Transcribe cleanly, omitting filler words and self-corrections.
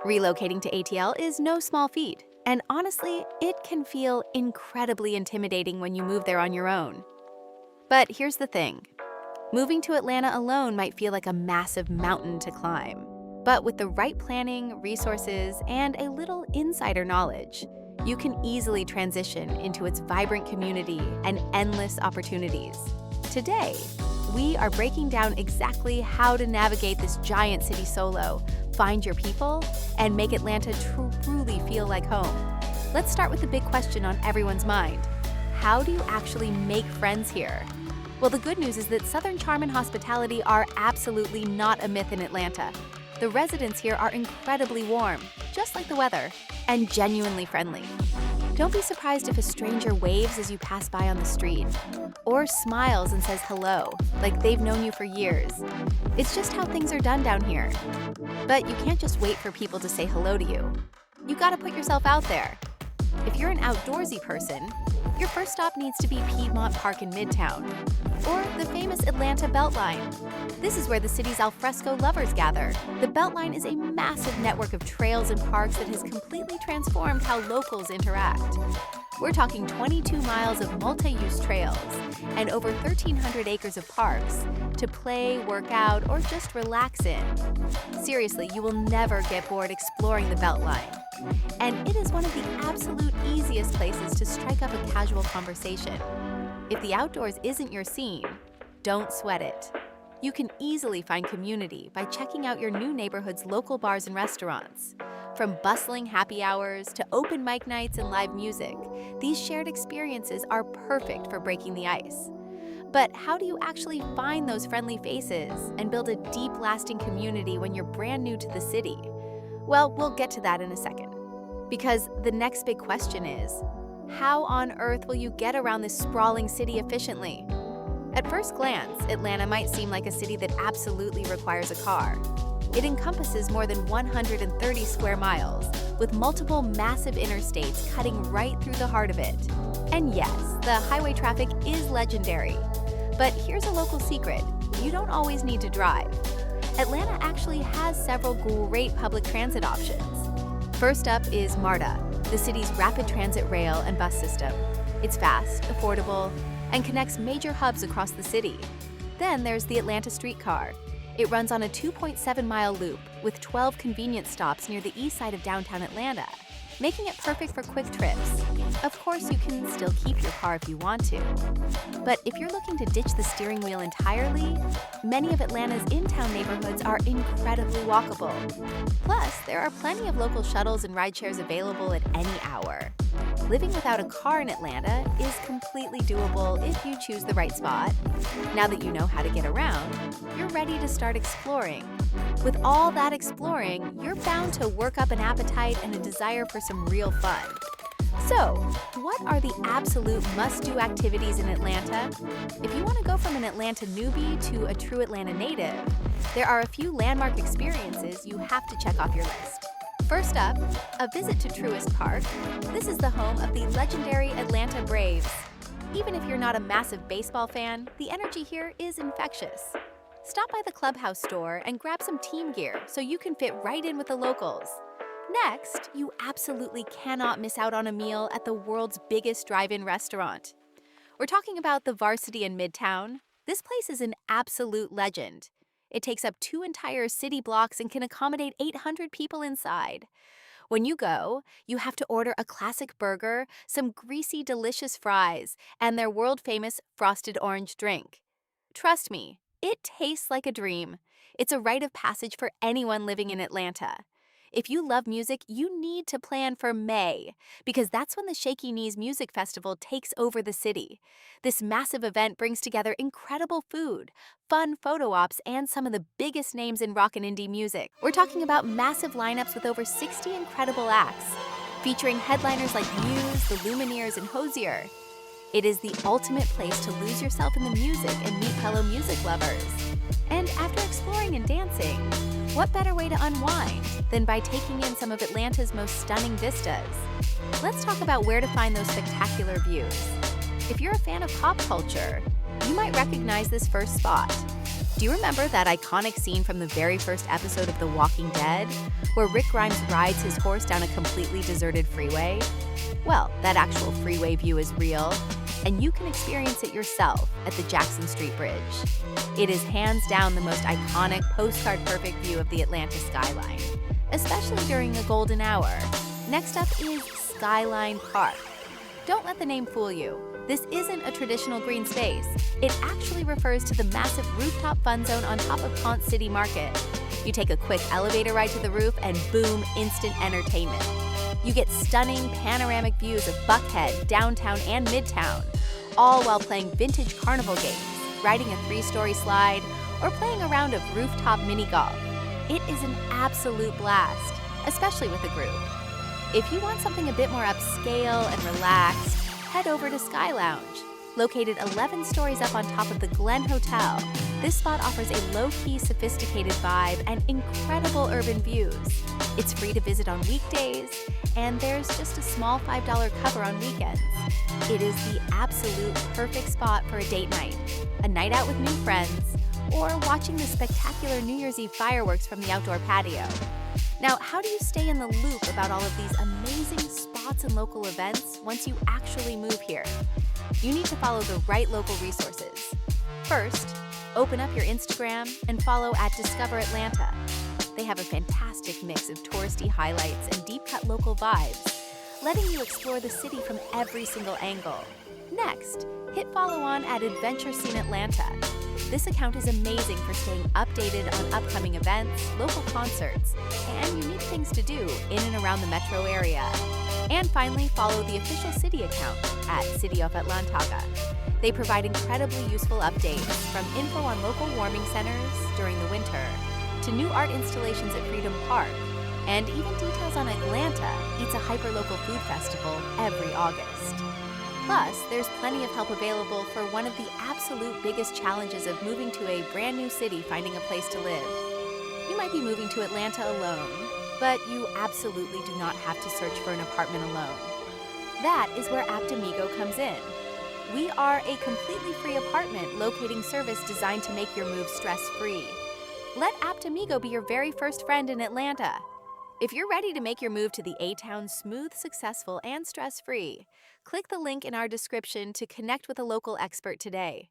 Relocating to ATL is no small feat, and honestly, it can feel incredibly intimidating when you move there on your own. But here's the thing. Moving to Atlanta alone might feel like a massive mountain to climb. But with the right planning, resources, and a little insider knowledge, you can easily transition into its vibrant community and endless opportunities. Today, we are breaking down exactly how to navigate this giant city solo, find your people, and make Atlanta truly feel like home. Let's start with the big question on everyone's mind. How do you actually make friends here? Well, the good news is that Southern charm and hospitality are absolutely not a myth in Atlanta. The residents here are incredibly warm, just like the weather, and genuinely friendly. Don't be surprised if a stranger waves as you pass by on the street, or smiles and says hello, like they've known you for years. It's just how things are done down here. But you can't just wait for people to say hello to you. You gotta put yourself out there. If you're an outdoorsy person, your first stop needs to be Piedmont Park in Midtown, or the famous Atlanta Beltline. This is where the city's alfresco lovers gather. The Beltline is a massive network of trails and parks that has completely transformed how locals interact. We're talking 22 miles of multi-use trails and over 1,300 acres of parks to play, work out, or just relax in. Seriously, you will never get bored exploring the Beltline. And it is one of the absolute easiest places to strike up a casual conversation. If the outdoors isn't your scene, don't sweat it. You can easily find community by checking out your new neighborhood's local bars and restaurants. From bustling happy hours to open mic nights and live music, these shared experiences are perfect for breaking the ice. But how do you actually find those friendly faces and build a deep, lasting community when you're brand new to the city? Well, we'll get to that in a second. Because the next big question is, how on earth will you get around this sprawling city efficiently? At first glance, Atlanta might seem like a city that absolutely requires a car. It encompasses more than 130 square miles, with multiple massive interstates cutting right through the heart of it. And yes, the highway traffic is legendary. But here's a local secret: you don't always need to drive. Atlanta actually has several great public transit options. First up is MARTA, the city's rapid transit rail and bus system. It's fast, affordable, and connects major hubs across the city. Then there's the Atlanta Streetcar. It runs on a 2.7-mile loop with 12 convenience stops near the east side of downtown Atlanta, making it perfect for quick trips. Of course, you can still keep your car if you want to. But if you're looking to ditch the steering wheel entirely, many of Atlanta's in-town neighborhoods are incredibly walkable. Plus, there are plenty of local shuttles and rideshares available at any hour. Living without a car in Atlanta is completely doable if you choose the right spot. Now that you know how to get around, you're ready to start exploring. With all that exploring, you're bound to work up an appetite and a desire for some real fun. So, what are the absolute must-do activities in Atlanta? If you want to go from an Atlanta newbie to a true Atlanta native, there are a few landmark experiences you have to check off your list. First up, a visit to Truist Park. This is the home of the legendary Atlanta Braves. Even if you're not a massive baseball fan, the energy here is infectious. Stop by the clubhouse store and grab some team gear so you can fit right in with the locals. Next, you absolutely cannot miss out on a meal at the world's biggest drive-in restaurant. We're talking about the Varsity in Midtown. This place is an absolute legend. It takes up 2 entire city blocks and can accommodate 800 people inside. When you go, you have to order a classic burger, some greasy, delicious fries, and their world-famous frosted orange drink. Trust me, it tastes like a dream. It's a rite of passage for anyone living in Atlanta. If you love music, you need to plan for May, because that's when the Shaky Knees Music Festival takes over the city. This massive event brings together incredible food, fun photo ops, and some of the biggest names in rock and indie music. We're talking about massive lineups with over 60 incredible acts, featuring headliners like Muse, the Lumineers, and Hozier. It is the ultimate place to lose yourself in the music and meet fellow music lovers. And after exploring and dancing, what better way to unwind than by taking in some of Atlanta's most stunning vistas? Let's talk about where to find those spectacular views. If you're a fan of pop culture, you might recognize this first spot. Do you remember that iconic scene from the very first episode of The Walking Dead, where Rick Grimes rides his horse down a completely deserted freeway? Well, that actual freeway view is real, and you can experience it yourself at the Jackson Street Bridge. It is hands down the most iconic, postcard-perfect view of the Atlanta skyline, especially during a golden hour. Next up is Skyline Park. Don't let the name fool you. This isn't a traditional green space. It actually refers to the massive rooftop fun zone on top of Ponce City Market. You take a quick elevator ride to the roof and boom, instant entertainment. You get stunning panoramic views of Buckhead, downtown, and Midtown, all while playing vintage carnival games, riding a 3-story slide, or playing a round of rooftop mini golf. It is an absolute blast, especially with a group. If you want something a bit more upscale and relaxed, head over to Sky Lounge. Located 11 stories up on top of the Glen Hotel, this spot offers a low-key, sophisticated vibe and incredible urban views. It's free to visit on weekdays, and there's just a small $5 cover on weekends. It is the absolute perfect spot for a date night, a night out with new friends, or watching the spectacular New Year's Eve fireworks from the outdoor patio. Now, how do you stay in the loop about all of these amazing spots and local events once you actually move here? You need to follow the right local resources. First, open up your Instagram and follow @Discover Atlanta. They have a fantastic mix of touristy highlights and deep-cut local vibes, letting you explore the city from every single angle. Next, hit follow on @Adventure Scene Atlanta. This account is amazing for staying updated on upcoming events, local concerts, and unique things to do in and around the metro area. And finally, follow the official city account @CityOfAtlantaga. They provide incredibly useful updates, from info on local warming centers during the winter to new art installations at Freedom Park, and even details on Atlanta Eats a hyperlocal food festival every August. Plus, there's plenty of help available for one of the absolute biggest challenges of moving to a brand new city, finding a place to live. You might be moving to Atlanta alone, but you absolutely do not have to search for an apartment alone. That is where Aptamigo comes in. We are a completely free apartment locating service designed to make your move stress-free. Let Aptamigo be your very first friend in Atlanta. If you're ready to make your move to the A-Town smooth, successful, and stress-free, click the link in our description to connect with a local expert today.